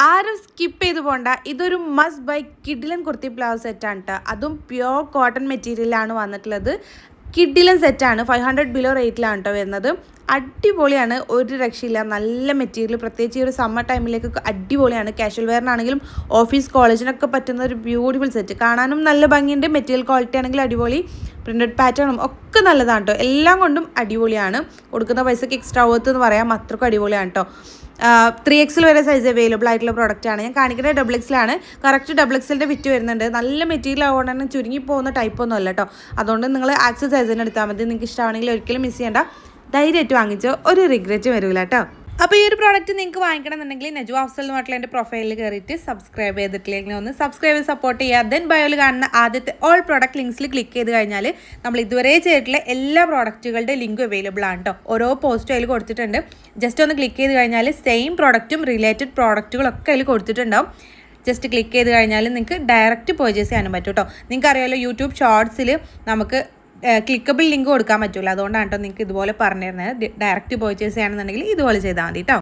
ആരും സ്കിപ്പ് ചെയ്ത് പോകണ്ട. ഇതൊരു മസ്റ്റ് ബൈ കിഡിലൻ കുർത്തി ബ്ലൗസ് സെറ്റാണ് കേട്ടോ. അതും പ്യോർ കോട്ടൺ മെറ്റീരിയലാണ് വന്നിട്ടുള്ളത്. കിഡിലൻ സെറ്റാണ്. 500 ബിലോ റേറ്റിലാണ് കേട്ടോ വരുന്നത്. അടിപൊളിയാണ്, ഒരു രക്ഷയില്ല. നല്ല മെറ്റീരിയൽ, പ്രത്യേകിച്ച് ഈ ഒരു സമ്മർ ടൈമിലേക്കൊക്കെ അടിപൊളിയാണ്. കാഷ്വൽ വെയറിനാണെങ്കിലും ഓഫീസ് കോളേജിനൊക്കെ പറ്റുന്ന ഒരു ബ്യൂട്ടിഫുൾ സെറ്റ്. കാണാനും നല്ല ഭംഗിയുണ്ട്. മെറ്റീരിയൽ ക്വാളിറ്റി ആണെങ്കിൽ അടിപൊളി. പ്രിൻറ്റഡ് പാറ്റേണും ഒക്കെ നല്ലതാണ് കേട്ടോ. എല്ലാം കൊണ്ടും അടിപൊളിയാണ്. കൊടുക്കുന്ന പൈസക്ക് എക്സ്ട്രാ വർത്ത് എന്ന് പറയാം, അത്രക്കും അടിപൊളിയാണ് കേട്ടോ. 3XL വരെ സൈസ് അവൈലബിൾ ആയിട്ടുള്ള പ്രോഡക്റ്റാണ്. ഞാൻ കാണിക്കുന്നത് XXL കറക്റ്റ് XXLൻ്റെ വിറ്റ് വരുന്നുണ്ട്. നല്ല മെറ്റീരിയൽ ആവുകൊണ്ട് തന്നെ ചുരുങ്ങി പോകുന്ന ടൈപ്പൊന്നും അല്ല കേട്ടോ. അതുകൊണ്ട് നിങ്ങൾ ആക്സൽ സൈസിന് എടുത്താൽ മതി. നിങ്ങൾക്ക് ഇഷ്ടമാണെങ്കിൽ ഒരിക്കലും മിസ് ചെയ്യേണ്ട. ധൈര്യമായിട്ട് വാങ്ങിച്ചോ, ഒരു റിഗ്രറ്റ് വരില്ല കേട്ടോ. അപ്പോൾ ഈ ഒരു പ്രോഡക്റ്റ് നിങ്ങൾക്ക് വാങ്ങിക്കണമെന്നുണ്ടെങ്കിൽ നെജു അഫ്സൽ എന്ന് പറഞ്ഞിട്ടുള്ള എൻ്റെ പ്രൊഫൈലിൽ കയറിയിട്ട് സബ്സ്ക്രൈബ് ചെയ്തിട്ടില്ലെങ്കിൽ ഒന്ന് സബ്സ്ക്രൈബ് ചെയ്ത് സപ്പോർട്ട് ചെയ്യുക. ദെൻ ബയോയിൽ കാണുന്ന ആദ്യത്തെ ഓൾ പ്രോഡക്റ്റ് ലിങ്ക്സിൽ ക്ലിക്ക് ചെയ്ത് കഴിഞ്ഞാൽ നമ്മൾ ഇതുവരെ ചെയ്തിട്ടുള്ള എല്ലാ പ്രോഡക്റ്റുകളുടെ ലിങ്കും അവൈലബിൾ ആണ് കേട്ടോ. ഓരോ പോസ്റ്റും അതിൽ കൊടുത്തിട്ടുണ്ട്. ജസ്റ്റ് ഒന്ന് ക്ലിക്ക് ചെയ്ത് കഴിഞ്ഞാൽ സെയിം പ്രോഡക്റ്റും റിലേറ്റഡ് പ്രോഡക്റ്റുകളൊക്കെ അതിൽ കൊടുത്തിട്ടുണ്ടാവും. ജസ്റ്റ് ക്ലിക്ക് ചെയ്ത് കഴിഞ്ഞാൽ നിങ്ങൾക്ക് ഡയറക്റ്റ് പർച്ചേസ് ചെയ്യാനും പറ്റും കേട്ടോ. നിങ്ങൾക്ക് അറിയാമല്ലോ, യൂട്യൂബ് ഷോർട്സിൽ നമുക്ക് ക്ലിക്കബിൾ ലിങ്ക് കൊടുക്കാൻ പറ്റില്ല. അതുകൊണ്ടാണ് കേട്ടോ നിങ്ങൾക്ക് ഇതുപോലെ പറഞ്ഞു തരുന്നത്. ഡയറക്റ്റ് പർച്ചേസ് ചെയ്യണമെന്നുണ്ടെങ്കിൽ ഇതുപോലെ ചെയ്താൽ മതി കേട്ടോ.